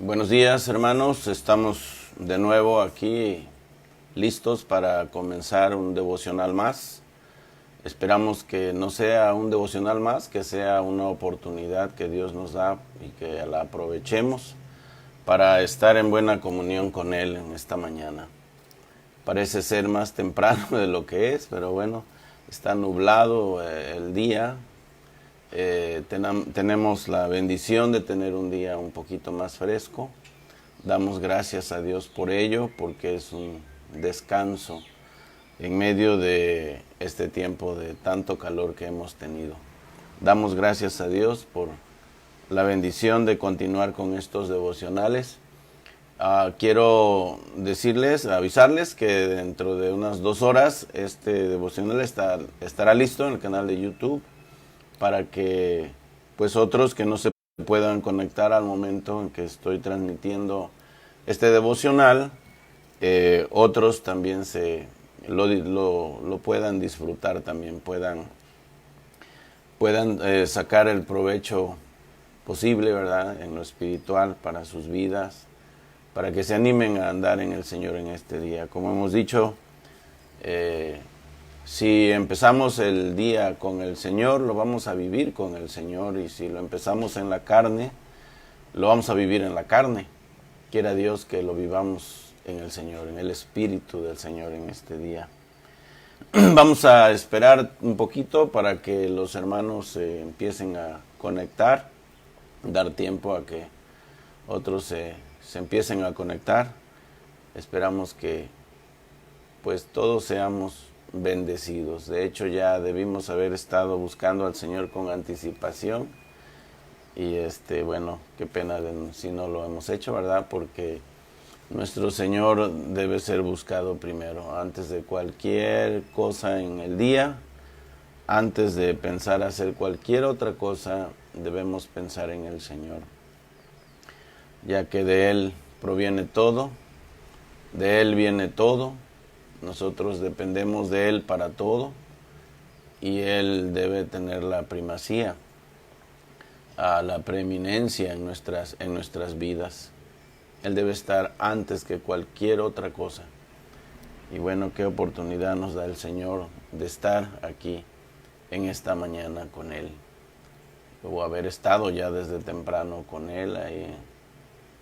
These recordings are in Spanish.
Buenos días, hermanos. Estamos de nuevo aquí listos para comenzar un devocional más. Esperamos que no sea un devocional más, que sea una oportunidad que Dios nos da y que la aprovechemos para estar en buena comunión con Él en esta mañana. Parece ser más temprano de lo que es, pero bueno, está nublado el día. Tenemos la bendición de tener un día un poquito más fresco. Damos gracias a Dios por ello, porque es un descanso en medio de este tiempo de tanto calor que hemos tenido. Damos gracias a Dios por la bendición de continuar con estos devocionales. Quiero avisarles que dentro de unas 2 horas este devocional estará listo en el canal de YouTube, para que pues otros que no se puedan conectar al momento en que estoy transmitiendo este devocional, otros también lo puedan disfrutar, también puedan sacar el provecho posible, ¿verdad?, en lo espiritual para sus vidas, para que se animen a andar en el Señor en este día. Como hemos dicho, si empezamos el día con el Señor, lo vamos a vivir con el Señor, y si lo empezamos en la carne, lo vamos a vivir en la carne. Quiera Dios que lo vivamos en el Señor, en el Espíritu del Señor en este día. Vamos a esperar un poquito para que los hermanos se empiecen a conectar, dar tiempo a que otros se empiecen a conectar. Esperamos que pues todos seamos bendecidos. De hecho, ya debimos haber estado buscando al Señor con anticipación, y bueno, qué pena si no lo hemos hecho, ¿verdad? Porque nuestro Señor debe ser buscado primero, antes de cualquier cosa en el día. Antes de pensar hacer cualquier otra cosa, debemos pensar en el Señor, ya que de Él proviene todo, de Él viene todo. Nosotros dependemos de Él para todo, y Él debe tener la primacía, la preeminencia en nuestras vidas. Él debe estar antes que cualquier otra cosa. Y bueno, qué oportunidad nos da el Señor de estar aquí en esta mañana con Él. Luego haber estado ya desde temprano con Él ahí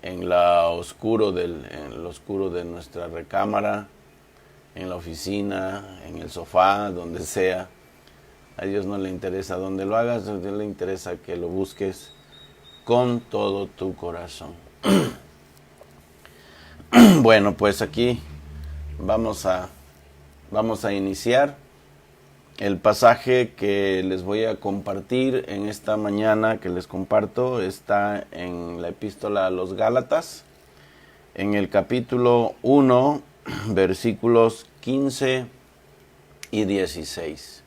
en lo oscuro de nuestra recámara, en la oficina, en el sofá, donde sea. A Dios no le interesa dónde lo hagas, a Dios le interesa que lo busques con todo tu corazón. Bueno, pues aquí vamos a iniciar. El pasaje que les voy a compartir en esta mañana, que les comparto, está en la epístola a los Gálatas, en el capítulo 1, versículos 15 y 16.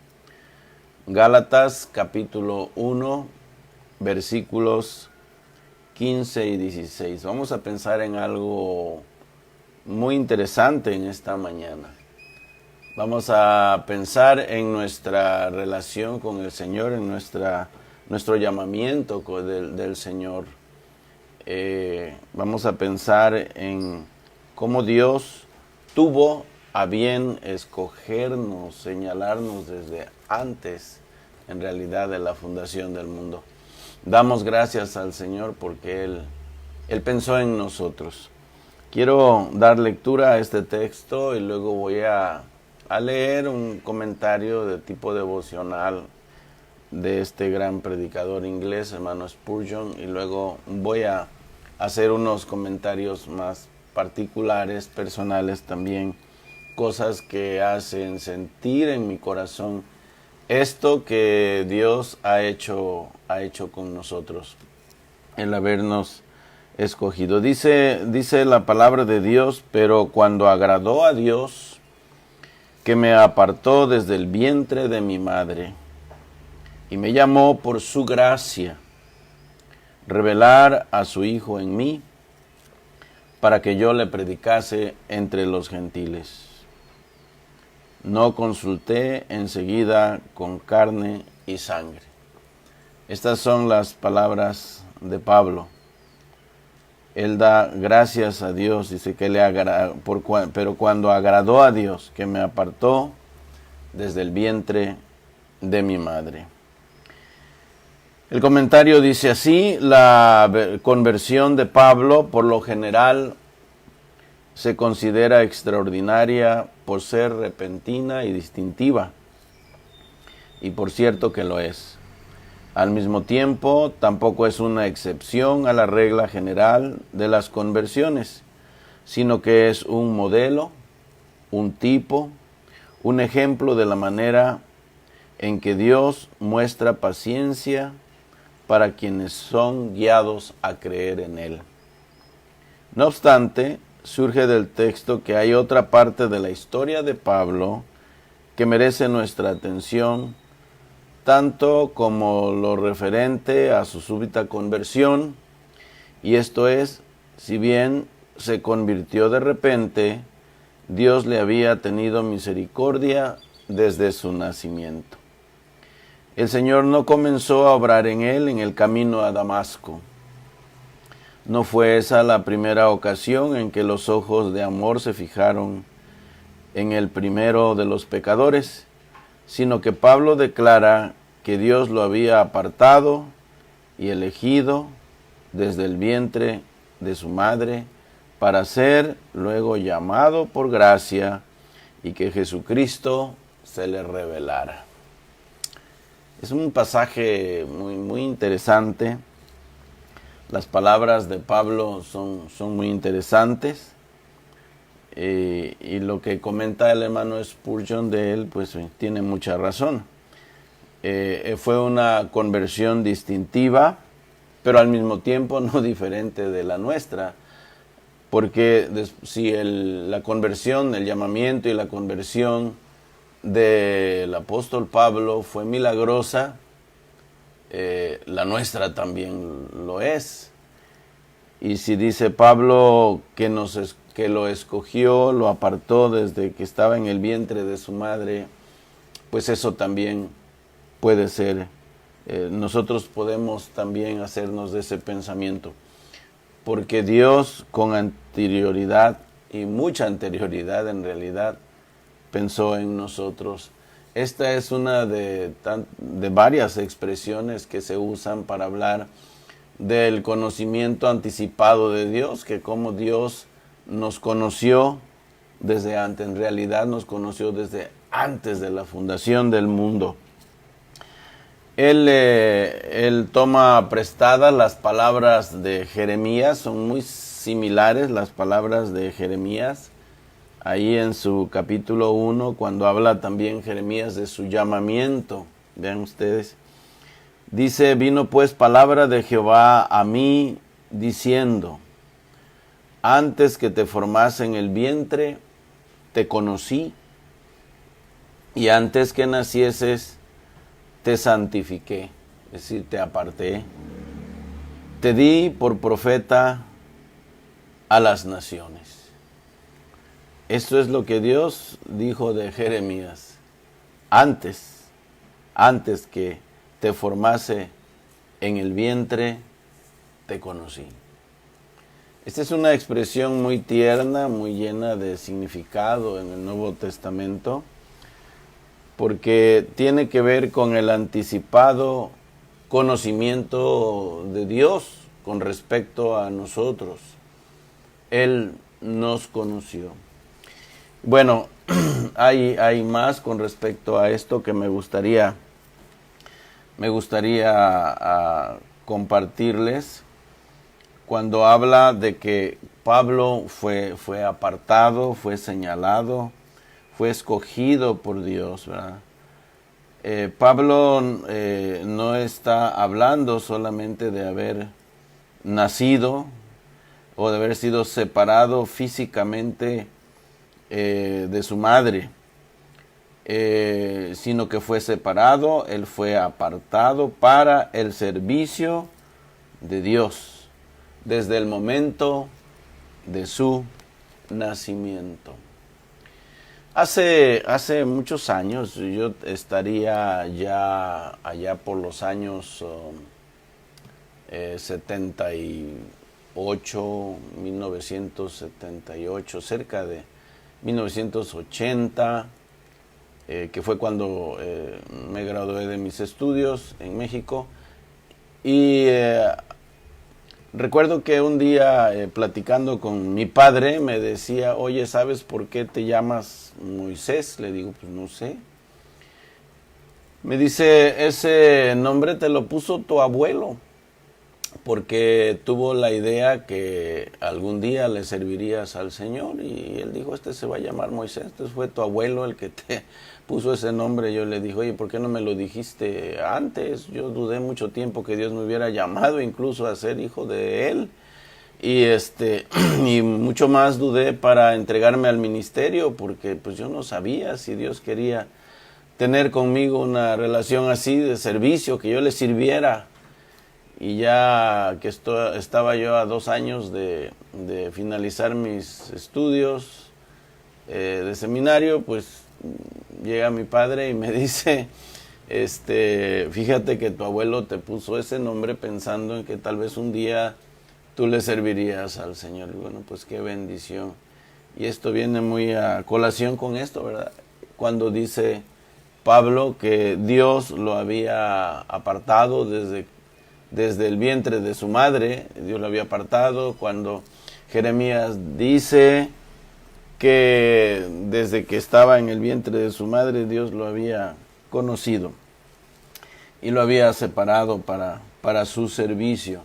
Gálatas capítulo 1, versículos 15 y 16. Vamos a pensar en algo muy interesante en esta mañana. Vamos a pensar en nuestra relación con el Señor, en nuestro llamamiento del Señor. Vamos a pensar en cómo Dios tuvo a bien escogernos, señalarnos desde antes, en realidad, de la fundación del mundo. Damos gracias al Señor porque Él pensó en nosotros. Quiero dar lectura a este texto y luego voy a leer un comentario de tipo devocional de este gran predicador inglés, hermano Spurgeon, y luego voy a hacer unos comentarios más particulares, personales también, cosas que hacen sentir en mi corazón esto que Dios ha hecho con nosotros, el habernos escogido. Dice la palabra de Dios: pero cuando agradó a Dios, que me apartó desde el vientre de mi madre, y me llamó por su gracia, revelar a su Hijo en mí, para que yo le predicase entre los gentiles. No consulté enseguida con carne y sangre. Estas son las palabras de Pablo. él da gracias a Dios, dice que pero cuando agradó a Dios, que me apartó desde el vientre de mi madre. El comentario dice así: la conversión de Pablo por lo general se considera extraordinaria por ser repentina y distintiva, y por cierto que lo es. Al mismo tiempo, tampoco es una excepción a la regla general de las conversiones, sino que es un modelo, un tipo, un ejemplo de la manera en que Dios muestra paciencia para quienes son guiados a creer en Él. No obstante, surge del texto que hay otra parte de la historia de Pablo que merece nuestra atención, tanto como lo referente a su súbita conversión, y esto es, si bien se convirtió de repente, Dios le había tenido misericordia desde su nacimiento. El Señor no comenzó a obrar en él en el camino a Damasco. No fue esa la primera ocasión en que los ojos de amor se fijaron en el primero de los pecadores, sino que Pablo declara que Dios lo había apartado y elegido desde el vientre de su madre para ser luego llamado por gracia y que Jesucristo se le revelara. Es un pasaje muy interesante. Las palabras de Pablo son muy interesantes. Y lo que comenta el hermano Spurgeon de él, pues tiene mucha razón. Fue una conversión distintiva, pero al mismo tiempo no diferente de la nuestra, porque si la conversión, el llamamiento y la conversión del apóstol Pablo fue milagrosa, la nuestra también lo es. Y si dice Pablo que lo escogió, lo apartó desde que estaba en el vientre de su madre, pues eso también puede ser. Nosotros podemos también hacernos de ese pensamiento, porque Dios con anterioridad, y mucha anterioridad en realidad, pensó en nosotros. Esta es una de varias expresiones que se usan para hablar del conocimiento anticipado de Dios, que como Dios nos conoció desde antes, en realidad nos conoció desde antes de la fundación del mundo. Él toma prestadas las palabras de Jeremías, son muy similares las palabras de Jeremías, ahí en su capítulo 1, cuando habla también Jeremías de su llamamiento. Vean ustedes. Dice: vino pues palabra de Jehová a mí, diciendo: antes que te formase en el vientre, te conocí, y antes que nacieses, te santifiqué, es decir, te aparté. Te di por profeta a las naciones. Esto es lo que Dios dijo de Jeremías. Antes que te formase en el vientre, te conocí. Esta es una expresión muy tierna, muy llena de significado en el Nuevo Testamento, porque tiene que ver con el anticipado conocimiento de Dios con respecto a nosotros. Él nos conoció. Bueno, hay más con respecto a esto que me gustaría compartirles. Cuando habla de que Pablo fue apartado, fue señalado, fue escogido por Dios, ¿verdad? Pablo no está hablando solamente de haber nacido o de haber sido separado físicamente de su madre, sino que fue separado, él fue apartado para el servicio de Dios desde el momento de su nacimiento. Hace muchos años, yo estaría ya allá por los años 70 y 1978, cerca de 1980, que fue cuando me gradué de mis estudios en México. Y recuerdo que un día platicando con mi padre me decía, oye, ¿sabes por qué te llamas Moisés? Le digo, pues no sé. Me dice, ese nombre te lo puso tu abuelo, porque tuvo la idea que algún día le servirías al Señor, y él dijo, este se va a llamar Moisés. Entonces fue tu abuelo el que te puso ese nombre. Yo le dije, oye, ¿por qué no me lo dijiste antes? Yo dudé mucho tiempo que Dios me hubiera llamado incluso a ser hijo de él, y y mucho más dudé para entregarme al ministerio, porque pues yo no sabía si Dios quería tener conmigo una relación así de servicio, que yo le sirviera. Y ya que estaba yo a 2 años de finalizar mis estudios de seminario, pues llega mi padre y me dice, fíjate que tu abuelo te puso ese nombre pensando en que tal vez un día tú le servirías al Señor. Y bueno, pues qué bendición. Y esto viene muy a colación con esto, ¿verdad? Cuando dice Pablo que Dios lo había apartado desde el vientre de su madre, Dios lo había apartado. Cuando Jeremías dice que desde que estaba en el vientre de su madre, Dios lo había conocido y lo había separado para su servicio.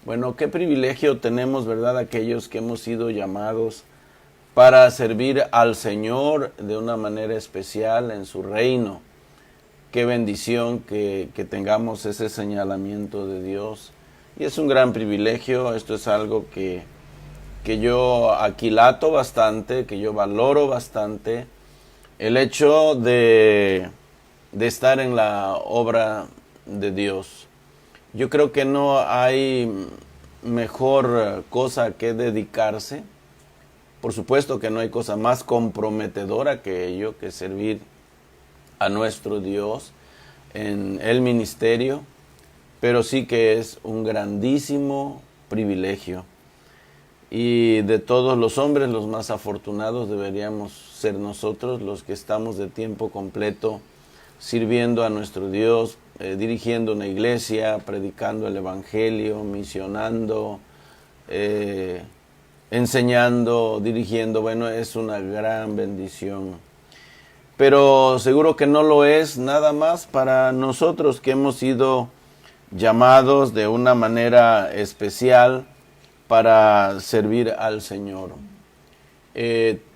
Bueno, qué privilegio tenemos, ¿verdad?, aquellos que hemos sido llamados para servir al Señor de una manera especial en su reino. Qué bendición que tengamos ese señalamiento de Dios. Y es un gran privilegio. Esto es algo que yo aquilato bastante, que yo valoro bastante. El hecho de estar en la obra de Dios. Yo creo que no hay mejor cosa que dedicarse. Por supuesto que no hay cosa más comprometedora que ello, que servir a nuestro Dios en el ministerio, pero sí que es un grandísimo privilegio. Y de todos los hombres, los más afortunados deberíamos ser nosotros, los que estamos de tiempo completo sirviendo a nuestro Dios, dirigiendo una iglesia, predicando el evangelio, misionando, enseñando, dirigiendo. Bueno, es una gran bendición. Pero seguro que no lo es nada más para nosotros, que hemos sido llamados de una manera especial para servir al Señor.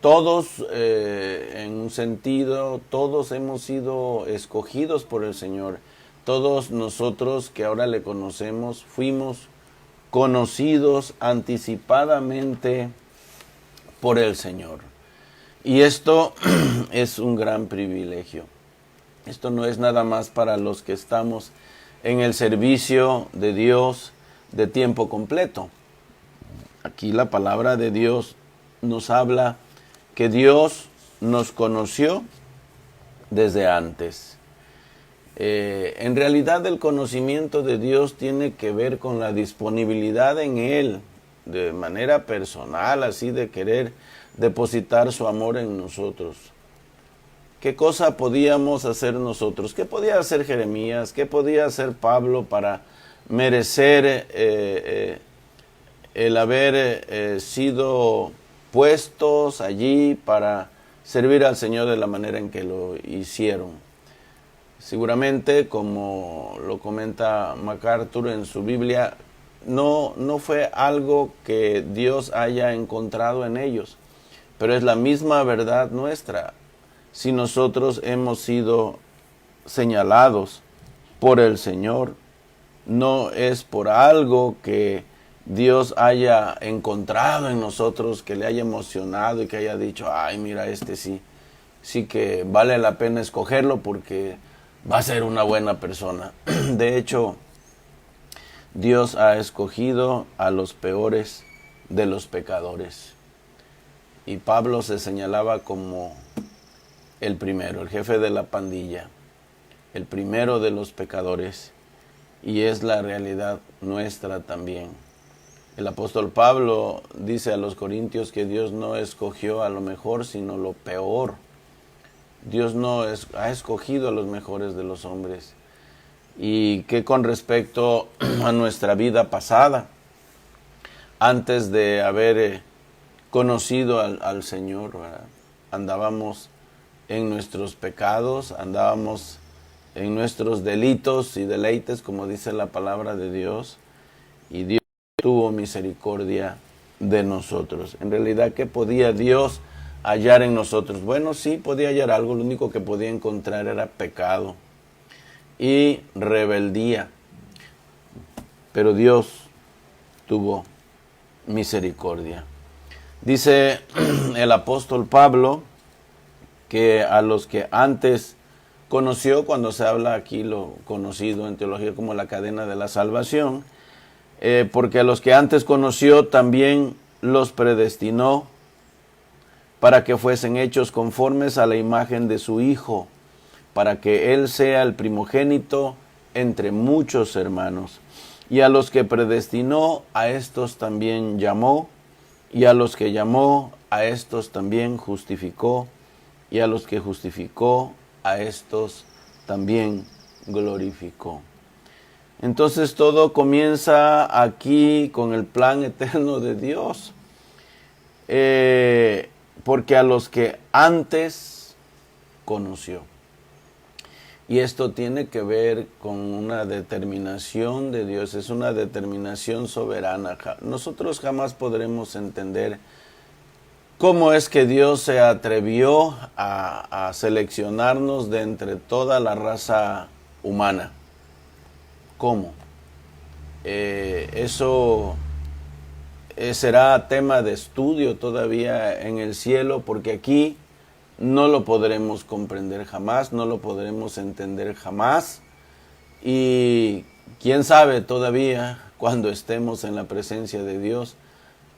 Todos, en un sentido, todos hemos sido escogidos por el Señor. Todos nosotros que ahora le conocemos, fuimos conocidos anticipadamente por el Señor. Y esto es un gran privilegio. Esto no es nada más para los que estamos en el servicio de Dios de tiempo completo. Aquí la palabra de Dios nos habla que Dios nos conoció desde antes. En realidad el conocimiento de Dios tiene que ver con la disponibilidad en Él, de manera personal, así de querer depositar su amor en nosotros. ¿Qué cosa podíamos hacer nosotros? ¿Qué podía hacer Jeremías? ¿Qué podía hacer Pablo para merecer el haber sido puestos allí para servir al Señor de la manera en que lo hicieron? Seguramente, como lo comenta MacArthur en su Biblia, no fue algo que Dios haya encontrado en ellos, pero es la misma verdad nuestra. Si nosotros hemos sido señalados por el Señor, no es por algo que Dios haya encontrado en nosotros, que le haya emocionado y que haya dicho, ay, mira, sí que vale la pena escogerlo porque va a ser una buena persona. De hecho, Dios ha escogido a los peores de los pecadores. Y Pablo se señalaba como el primero, el jefe de la pandilla, el primero de los pecadores. Y es la realidad nuestra también. El apóstol Pablo dice a los corintios que Dios no escogió a lo mejor, sino lo peor. Dios no ha escogido a los mejores de los hombres. Y que con respecto a nuestra vida pasada, antes de haber conocido al Señor, ¿verdad? Andábamos en nuestros pecados, andábamos en nuestros delitos y deleites, como dice la palabra de Dios, y Dios tuvo misericordia de nosotros. En realidad, ¿qué podía Dios hallar en nosotros? Bueno, sí, podía hallar algo, lo único que podía encontrar era pecado y rebeldía. Pero Dios tuvo misericordia. Dice el apóstol Pablo que a los que antes conoció, cuando se habla aquí lo conocido en teología como la cadena de la salvación, porque a los que antes conoció también los predestinó para que fuesen hechos conformes a la imagen de su Hijo, para que Él sea el primogénito entre muchos hermanos. Y a los que predestinó, a estos también llamó, y a los que llamó, a estos también justificó, y a los que justificó, a estos también glorificó. Entonces todo comienza aquí con el plan eterno de Dios. Porque a los que antes conoció. Y esto tiene que ver con una determinación de Dios, es una determinación soberana. Nosotros jamás podremos entender cómo es que Dios se atrevió a seleccionarnos de entre toda la raza humana. ¿Cómo? Eso será tema de estudio todavía en el cielo, porque aquí no lo podremos comprender jamás, no lo podremos entender jamás. Y quién sabe todavía, cuando estemos en la presencia de Dios,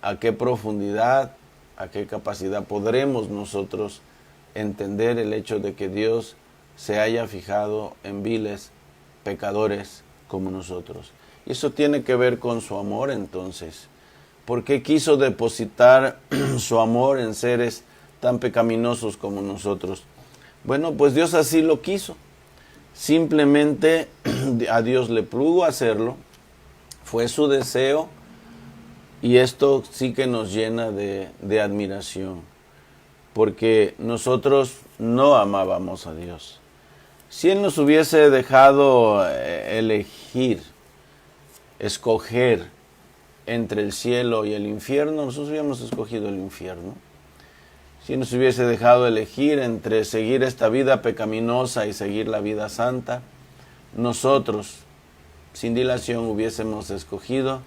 a qué profundidad, a qué capacidad podremos nosotros entender el hecho de que Dios se haya fijado en viles pecadores como nosotros. Y eso tiene que ver con su amor. Entonces, ¿por qué quiso depositar su amor en seres tan pecaminosos como nosotros? Bueno, pues Dios así lo quiso. Simplemente a Dios le plugo hacerlo. Fue su deseo. Y esto sí que nos llena de admiración. Porque nosotros no amábamos a Dios. Si Él nos hubiese dejado elegir, escoger entre el cielo y el infierno, nosotros hubiéramos escogido el infierno. Si nos hubiese dejado elegir entre seguir esta vida pecaminosa y seguir la vida santa, nosotros, sin dilación, hubiésemos escogido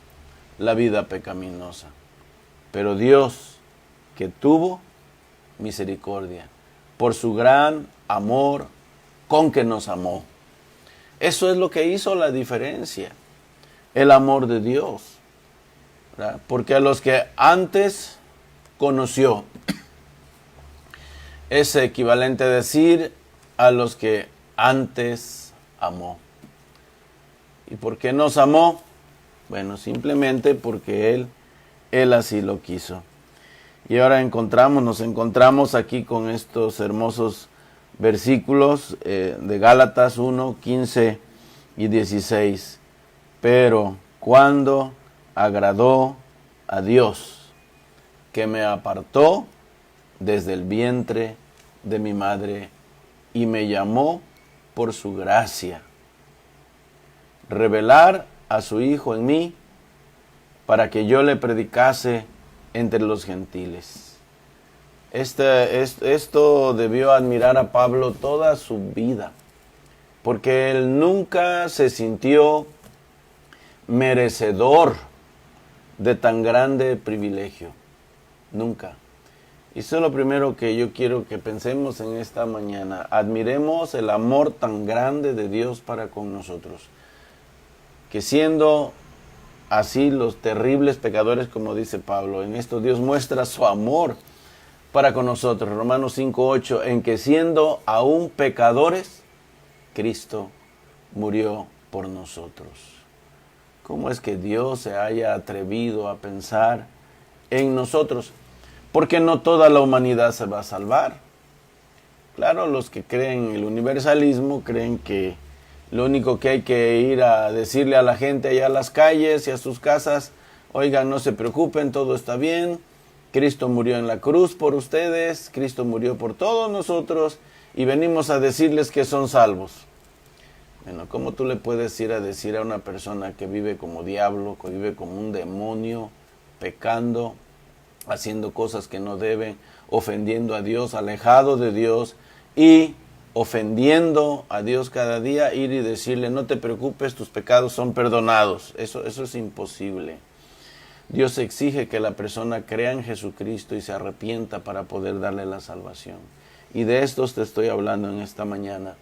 la vida pecaminosa. Pero Dios, que tuvo misericordia, por su gran amor con que nos amó. Eso es lo que hizo la diferencia, el amor de Dios. ¿Verdad? Porque a los que antes conoció, es equivalente a decir a los que antes amó. ¿Y por qué nos amó? Bueno, simplemente porque Él así lo quiso. Y ahora nos encontramos aquí con estos hermosos versículos de Gálatas 1, 15 y 16. Pero cuando agradó a Dios, que me apartó desde el vientre de mi madre y me llamó por su gracia, revelar a su Hijo en mí para que yo le predicase entre los gentiles. Esto debió admirar a Pablo toda su vida, porque él nunca se sintió merecedor de tan grande privilegio. Nunca. Y eso es lo primero que yo quiero que pensemos en esta mañana. Admiremos el amor tan grande de Dios para con nosotros. Que siendo así los terribles pecadores, como dice Pablo, en esto Dios muestra su amor para con nosotros. Romanos 5:8, en que siendo aún pecadores, Cristo murió por nosotros. ¿Cómo es que Dios se haya atrevido a pensar en nosotros? Porque no toda la humanidad se va a salvar. Claro, los que creen en el universalismo creen que lo único que hay que ir a decirle a la gente allá a las calles y a sus casas, oigan, no se preocupen, todo está bien, Cristo murió en la cruz por ustedes, Cristo murió por todos nosotros y venimos a decirles que son salvos. Bueno, ¿cómo tú le puedes ir a decir a una persona que vive como diablo, que vive como un demonio, pecando, haciendo cosas que no deben, ofendiendo a Dios, alejado de Dios y ofendiendo a Dios cada día, ir y decirle, no te preocupes, tus pecados son perdonados? Eso es imposible. Dios exige que la persona crea en Jesucristo y se arrepienta para poder darle la salvación. Y de estos te estoy hablando en esta mañana.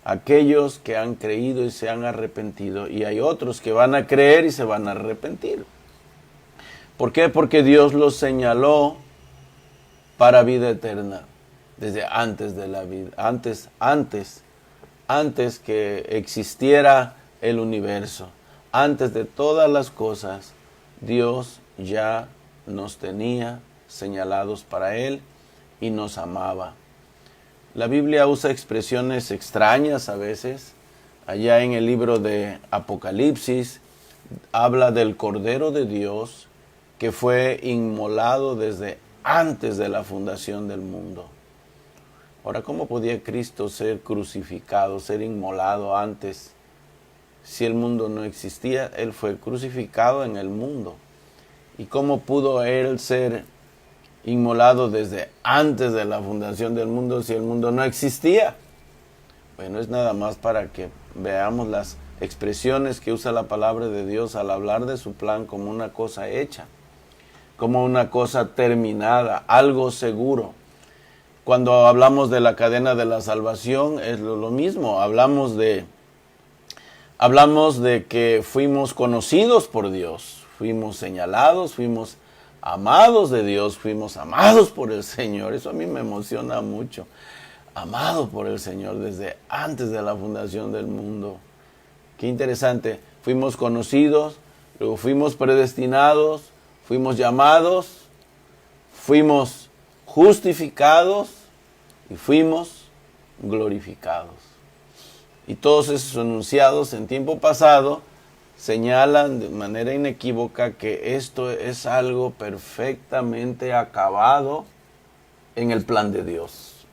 Aquellos que han creído y se han arrepentido, y hay otros que van a creer y se van a arrepentir. ¿Por qué? Porque Dios los señaló para vida eterna, desde antes de la vida, antes que existiera el universo, antes de todas las cosas, Dios ya nos tenía señalados para Él y nos amaba. La Biblia usa expresiones extrañas a veces. Allá en el libro de Apocalipsis habla del Cordero de Dios que fue inmolado desde antes de la fundación del mundo. Ahora, ¿cómo podía Cristo ser crucificado, ser inmolado antes? Si el mundo no existía, Él fue crucificado en el mundo. ¿Y cómo pudo Él ser inmolado desde antes de la fundación del mundo si el mundo no existía? Bueno, es nada más para que veamos las expresiones que usa la palabra de Dios al hablar de su plan como una cosa hecha, como una cosa terminada, algo seguro. Cuando hablamos de la cadena de la salvación es lo mismo, hablamos de que fuimos conocidos por Dios, fuimos señalados, fuimos amados de Dios, fuimos amados por el Señor. Eso a mí me emociona mucho. Amados por el Señor desde antes de la fundación del mundo. Qué interesante. Fuimos conocidos, luego fuimos predestinados, fuimos llamados, fuimos justificados y fuimos glorificados. Y todos esos enunciados en tiempo pasado señalan de manera inequívoca que esto es algo perfectamente acabado en el plan de Dios.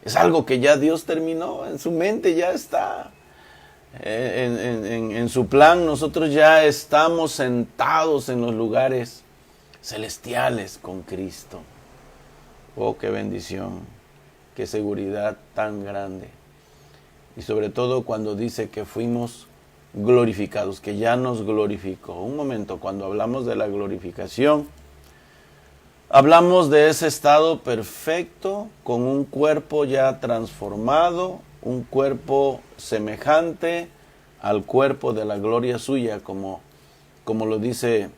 Es algo que ya Dios terminó, en su mente ya está. En su plan nosotros ya estamos sentados en los lugares celestiales con Cristo. Oh, qué bendición, qué seguridad tan grande. Y sobre todo cuando dice que fuimos glorificados, que ya nos glorificó. Un momento, cuando hablamos de la glorificación, hablamos de ese estado perfecto, con un cuerpo ya transformado, un cuerpo semejante al cuerpo de la gloria suya, como lo dice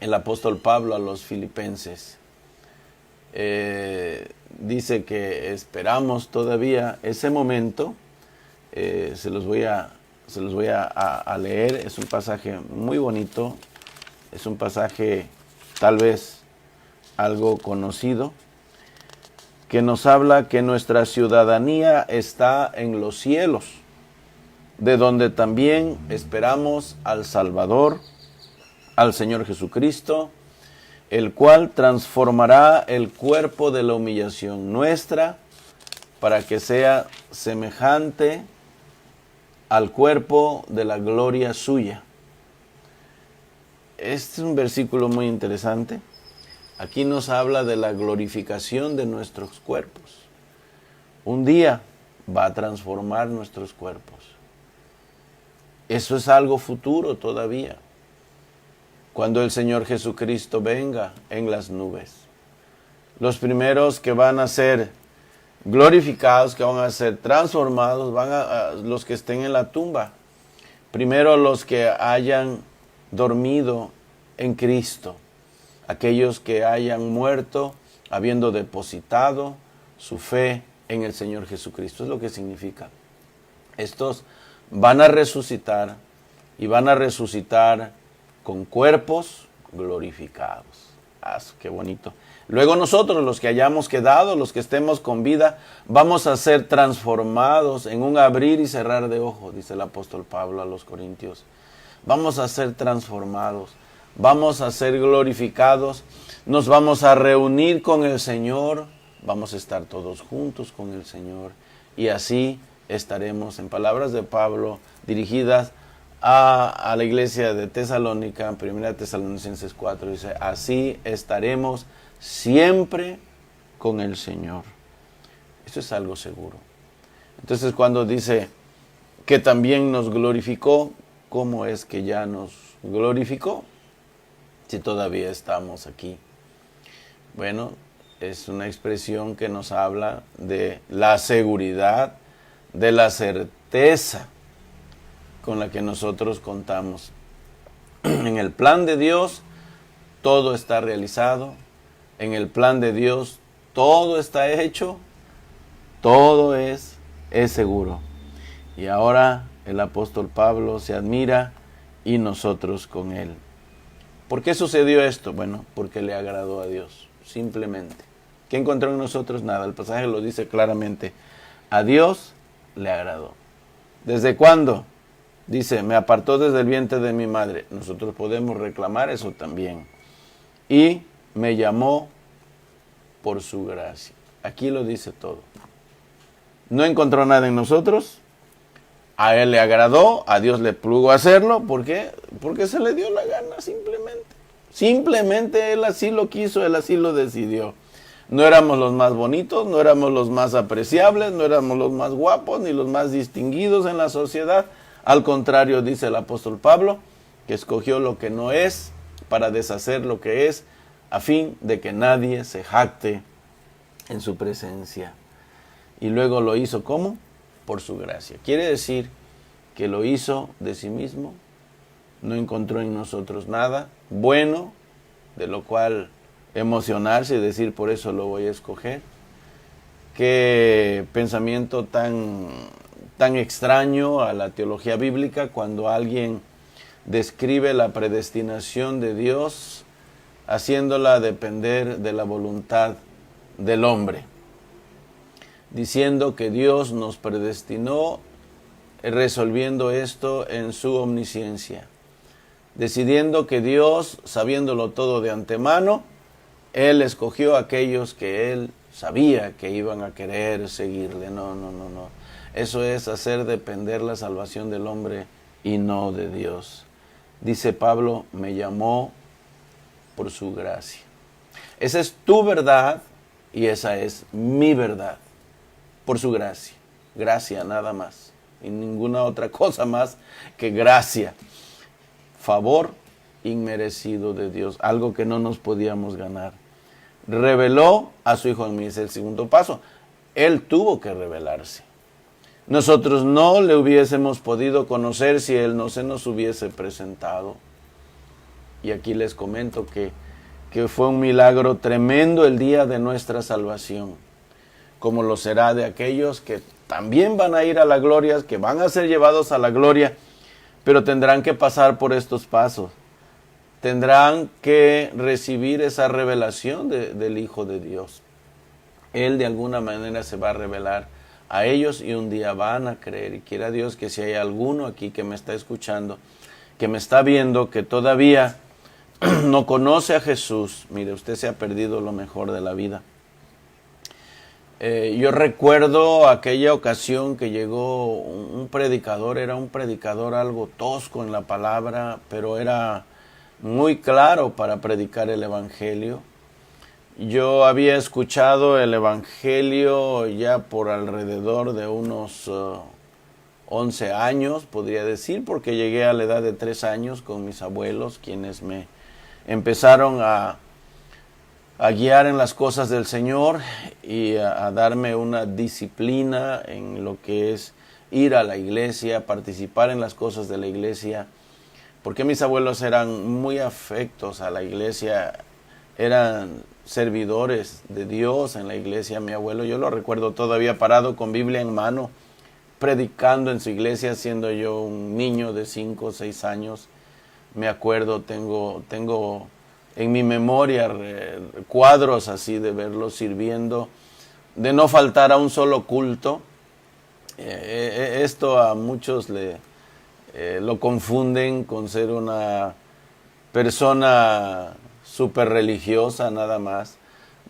el apóstol Pablo a los filipenses. Dice que esperamos todavía ese momento. Se los voy a leer. Es un pasaje muy bonito, es un pasaje tal vez algo conocido, que nos habla que nuestra ciudadanía está en los cielos, de donde también esperamos al Salvador, al Señor Jesucristo, el cual transformará el cuerpo de la humillación nuestra para que sea semejante al cuerpo de la gloria suya. Este es un versículo muy interesante. Aquí nos habla de la glorificación de nuestros cuerpos. Un día va a transformar nuestros cuerpos. Eso es algo futuro todavía. Cuando el Señor Jesucristo venga en las nubes, los primeros que van a ser glorificados, que van a ser transformados, van a los que estén en la tumba. Primero los que hayan dormido en Cristo, aquellos que hayan muerto habiendo depositado su fe en el Señor Jesucristo. Es lo que significa. Estos van a resucitar y van a resucitar con cuerpos glorificados. ¡Ah, qué bonito! Luego nosotros, los que hayamos quedado, los que estemos con vida, vamos a ser transformados en un abrir y cerrar de ojos, dice el apóstol Pablo a los Corintios. Vamos a ser transformados, vamos a ser glorificados, nos vamos a reunir con el Señor, vamos a estar todos juntos con el Señor y así estaremos, en palabras de Pablo, dirigidas a la iglesia de Tesalónica, en 1 Tesalonicenses 4, dice, así estaremos siempre con el Señor. Esto es algo seguro. Entonces, cuando dice que también nos glorificó, ¿cómo es que ya nos glorificó si todavía estamos aquí? Bueno, es una expresión que nos habla de la seguridad, de la certeza con la que nosotros contamos. En el plan de Dios, todo está realizado. En el plan de Dios, todo está hecho. Todo es seguro. Y ahora el apóstol Pablo se admira y nosotros con él. ¿Por qué sucedió esto? Bueno, porque le agradó a Dios, simplemente. ¿Qué encontró en nosotros? Nada. El pasaje lo dice claramente. A Dios le agradó. ¿Desde cuándo? Dice, me apartó desde el vientre de mi madre. Nosotros podemos reclamar eso también. Y me llamó por su gracia. Aquí lo dice todo. No encontró nada en nosotros. A él le agradó, a Dios le plugo hacerlo. ¿Por qué? Porque se le dio la gana, simplemente. Simplemente él así lo quiso, él así lo decidió. No éramos los más bonitos, no éramos los más apreciables, no éramos los más guapos, ni los más distinguidos en la sociedad. Al contrario, dice el apóstol Pablo, que escogió lo que no es para deshacer lo que es, a fin de que nadie se jacte en su presencia. Y luego lo hizo, ¿cómo? Por su gracia. Quiere decir que lo hizo de sí mismo, no encontró en nosotros nada bueno, de lo cual emocionarse y decir, por eso lo voy a escoger. Qué pensamiento tan extraño a la teología bíblica cuando alguien describe la predestinación de Dios haciéndola depender de la voluntad del hombre, diciendo que Dios nos predestinó resolviendo esto en su omnisciencia, decidiendo que Dios, sabiéndolo todo de antemano, Él escogió a aquellos que Él sabía que iban a querer seguirle. No. Eso es hacer depender la salvación del hombre y no de Dios. Dice Pablo, me llamó por su gracia. Esa es tu verdad y esa es mi verdad. Por su gracia. Gracia nada más. Y ninguna otra cosa más que gracia. Favor inmerecido de Dios. Algo que no nos podíamos ganar. Reveló a su Hijo en mí. Es el segundo paso. Él tuvo que revelarse. Nosotros no le hubiésemos podido conocer si Él no se nos hubiese presentado. Y aquí les comento que fue un milagro tremendo el día de nuestra salvación, como lo será de aquellos que también van a ir a la gloria, que van a ser llevados a la gloria, pero tendrán que pasar por estos pasos. Tendrán que recibir esa revelación del Hijo de Dios. Él de alguna manera se va a revelar a ellos y un día van a creer. Y quiera Dios que si hay alguno aquí que me está escuchando, que me está viendo, que todavía no conoce a Jesús, mire, usted se ha perdido lo mejor de la vida. Yo recuerdo aquella ocasión que llegó un predicador, era un predicador algo tosco en la palabra, pero era muy claro para predicar el evangelio. Yo había escuchado el evangelio ya por alrededor de unos 11 años, podría decir, porque llegué a la edad de 3 años con mis abuelos, quienes me empezaron a guiar en las cosas del Señor y a darme una disciplina en lo que es ir a la iglesia, participar en las cosas de la iglesia, porque mis abuelos eran muy afectos a la iglesia, eran servidores de Dios en la iglesia. Mi abuelo, yo lo recuerdo todavía parado con Biblia en mano, predicando en su iglesia siendo yo un niño de 5 o 6 años. Me acuerdo, tengo en mi memoria cuadros así de verlo sirviendo, de no faltar a un solo culto. Esto a muchos lo confunden con ser una persona súper religiosa nada más.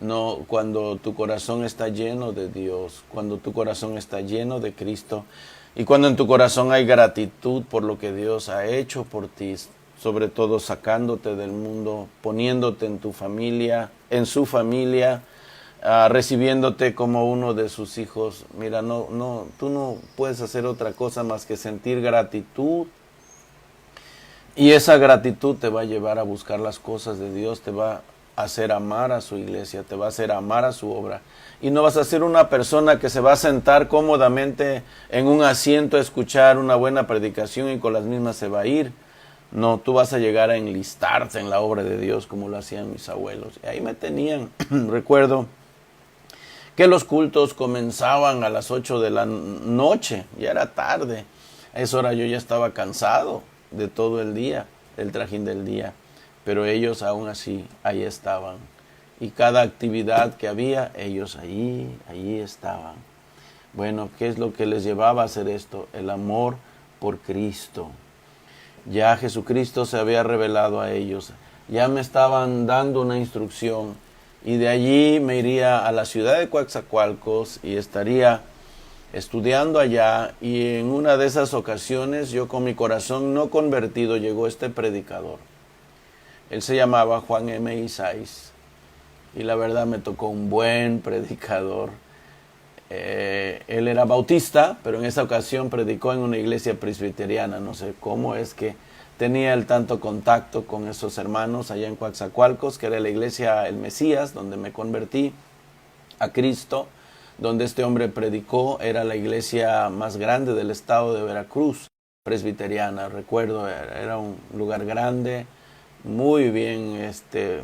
No, cuando tu corazón está lleno de Dios, cuando tu corazón está lleno de Cristo y cuando en tu corazón hay gratitud por lo que Dios ha hecho por ti, sobre todo sacándote del mundo, poniéndote en tu familia, en su familia, recibiéndote como uno de sus hijos. Mira, tú no puedes hacer otra cosa más que sentir gratitud. Y esa gratitud te va a llevar a buscar las cosas de Dios, te va a hacer amar a su iglesia, te va a hacer amar a su obra. Y no vas a ser una persona que se va a sentar cómodamente en un asiento a escuchar una buena predicación y con las mismas se va a ir. No, tú vas a llegar a enlistarte en la obra de Dios como lo hacían mis abuelos. Y ahí me tenían. Recuerdo que los cultos comenzaban a las 8 de la noche, ya era tarde. A esa hora yo ya estaba cansado de todo el día, del trajín del día, pero ellos aún así ahí estaban. Y cada actividad que había, ellos allí estaban. Bueno, ¿qué es lo que les llevaba a hacer esto? El amor por Cristo. Ya Jesucristo se había revelado a ellos, ya me estaban dando una instrucción y de allí me iría a la ciudad de Coatzacoalcos y estaría estudiando allá, y en una de esas ocasiones yo con mi corazón no convertido llegó este predicador. Él se llamaba Juan M. Isais y la verdad me tocó un buen predicador. Él era bautista, pero en esa ocasión predicó en una iglesia presbiteriana. No sé cómo es que tenía él tanto contacto con esos hermanos allá en Coatzacoalcos, que era la iglesia El Mesías, donde me convertí a Cristo. Donde este hombre predicó, era la iglesia más grande del estado de Veracruz, presbiteriana. Recuerdo, era un lugar grande, muy bien,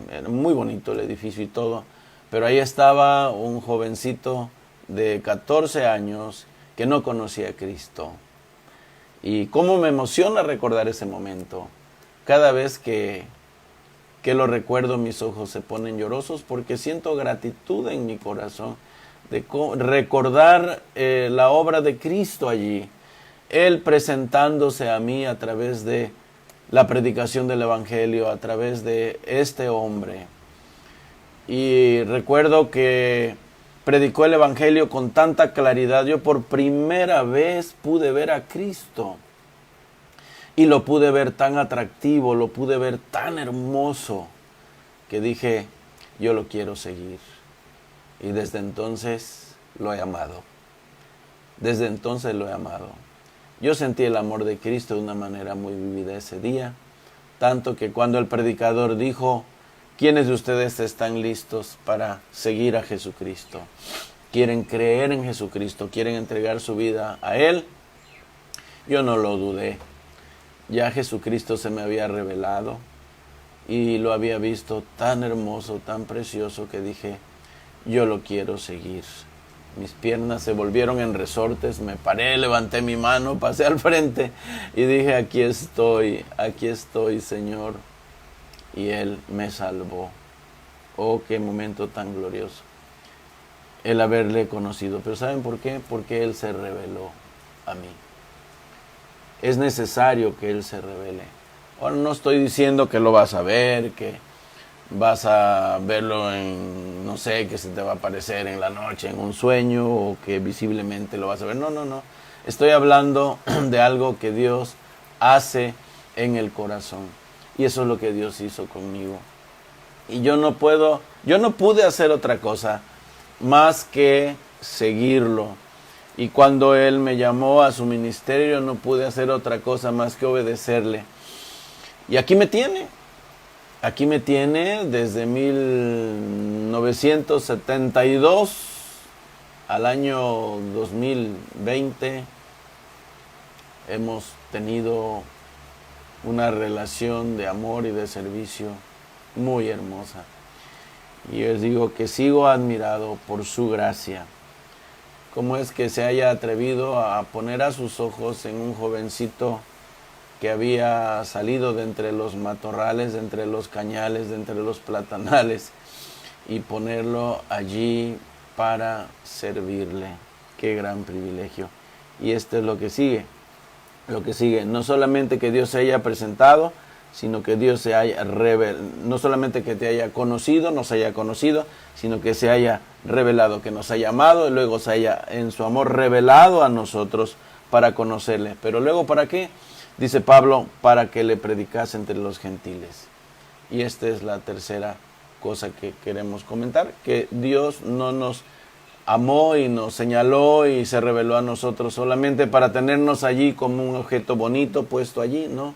era muy bonito el edificio y todo, pero ahí estaba un jovencito de 14 años que no conocía a Cristo. Y cómo me emociona recordar ese momento. Cada vez que lo recuerdo, mis ojos se ponen llorosos porque siento gratitud en mi corazón de recordar la obra de Cristo allí, Él presentándose a mí a través de la predicación del Evangelio, a través de este hombre. Y recuerdo que predicó el Evangelio con tanta claridad. Yo por primera vez pude ver a Cristo y lo pude ver tan atractivo, lo pude ver tan hermoso, que dije, yo lo quiero seguir. Y desde entonces lo he amado. Desde entonces lo he amado. Yo sentí el amor de Cristo de una manera muy vívida ese día. Tanto que cuando el predicador dijo, ¿quiénes de ustedes están listos para seguir a Jesucristo? ¿Quieren creer en Jesucristo? ¿Quieren entregar su vida a Él? Yo no lo dudé. Ya Jesucristo se me había revelado y lo había visto tan hermoso, tan precioso, que dije, yo lo quiero seguir. Mis piernas se volvieron en resortes, me paré, levanté mi mano, pasé al frente y dije, aquí estoy, Señor. Y Él me salvó. Oh, qué momento tan glorioso el haberle conocido. Pero ¿saben por qué? Porque Él se reveló a mí. Es necesario que Él se revele. Ahora no estoy diciendo que lo vas a ver, que vas a verlo en, no sé, que se te va a aparecer en la noche, en un sueño, o que visiblemente lo vas a ver. No. Estoy hablando de algo que Dios hace en el corazón. Y eso es lo que Dios hizo conmigo. Y yo no pude hacer otra cosa más que seguirlo. Y cuando Él me llamó a su ministerio, no pude hacer otra cosa más que obedecerle. Y aquí me tiene. Aquí me tiene desde 1972 al año 2020. Hemos tenido una relación de amor y de servicio muy hermosa. Y les digo que sigo admirado por su gracia, cómo es que se haya atrevido a poner a sus ojos en un jovencito que había salido de entre los matorrales, de entre los cañales, de entre los platanales, y ponerlo allí para servirle. Qué gran privilegio. Y esto es lo que sigue. Lo que sigue, no solamente que Dios se haya presentado, sino que Dios se haya revelado, no solamente que te haya conocido, nos haya conocido, sino que se haya revelado, que nos haya amado y luego se haya en su amor revelado a nosotros para conocerle. Pero luego, ¿para qué? Dice Pablo, para que le predicase entre los gentiles. Y esta es la tercera cosa que queremos comentar, que Dios no nos amó y nos señaló y se reveló a nosotros solamente para tenernos allí como un objeto bonito puesto allí, no,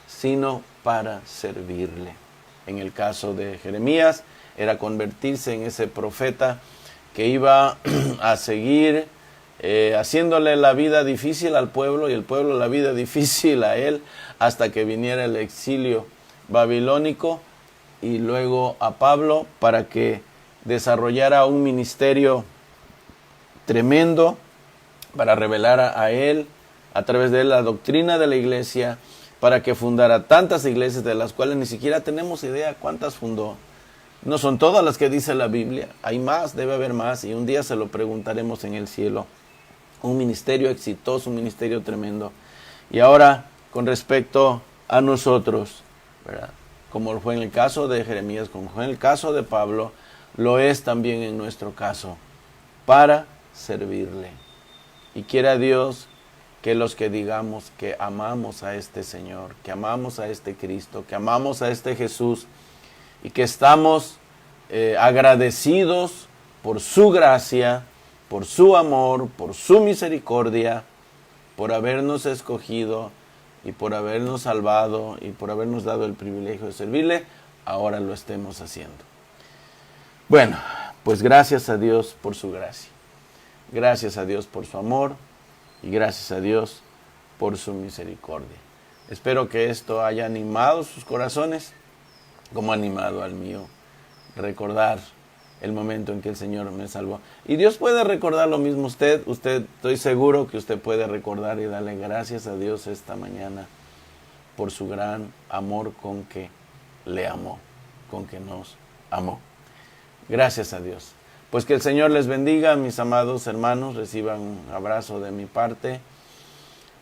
sino para servirle. En el caso de Jeremías, era convertirse en ese profeta que iba a seguir haciéndole la vida difícil al pueblo y el pueblo la vida difícil a él hasta que viniera el exilio babilónico, y luego a Pablo para que desarrollara un ministerio tremendo para revelar a él, a través de él, la doctrina de la iglesia, para que fundara tantas iglesias de las cuales ni siquiera tenemos idea cuántas fundó. No son todas las que dice la Biblia, hay más, debe haber más, y un día se lo preguntaremos en el cielo. Un ministerio exitoso, un ministerio tremendo. Y ahora, con respecto a nosotros, ¿verdad? Como fue en el caso de Jeremías, como fue en el caso de Pablo, lo es también en nuestro caso, para servirle. Y quiera Dios que los que digamos que amamos a este Señor, que amamos a este Cristo, que amamos a este Jesús, y que estamos agradecidos por su gracia, por su amor, por su misericordia, por habernos escogido y por habernos salvado y por habernos dado el privilegio de servirle, ahora lo estemos haciendo. Bueno, pues gracias a Dios por su gracia, gracias a Dios por su amor y gracias a Dios por su misericordia. Espero que esto haya animado sus corazones como ha animado al mío, recordar el momento en que el Señor me salvó. Y Dios puede recordar lo mismo usted, estoy seguro que usted puede recordar y darle gracias a Dios esta mañana por su gran amor con que le amó, con que nos amó. Gracias a Dios. Pues que el Señor les bendiga, mis amados hermanos, reciban un abrazo de mi parte.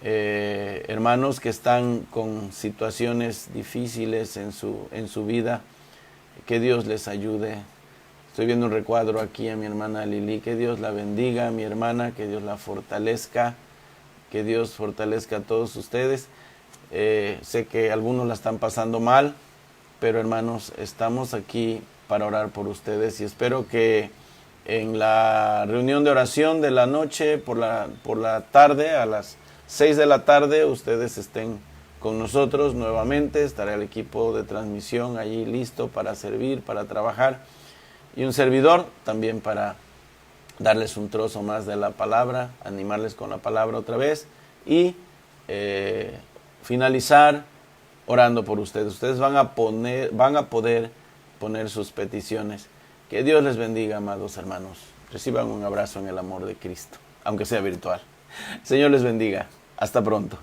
Hermanos que están con situaciones difíciles en su vida, que Dios les ayude. Estoy viendo un recuadro aquí a mi hermana Lili, que Dios la bendiga, mi hermana, que Dios la fortalezca, que Dios fortalezca a todos ustedes. Sé que algunos la están pasando mal, pero hermanos, estamos aquí para orar por ustedes y espero que en la reunión de oración de la noche, por la tarde, a las 6 de la tarde, ustedes estén con nosotros nuevamente. Estará el equipo de transmisión allí listo para servir, para trabajar, y un servidor también para darles un trozo más de la palabra, animarles con la palabra otra vez y finalizar orando por ustedes. Ustedes van a poder poner sus peticiones. Que Dios les bendiga, amados hermanos. Reciban un abrazo en el amor de Cristo, aunque sea virtual. Señor les bendiga. Hasta pronto.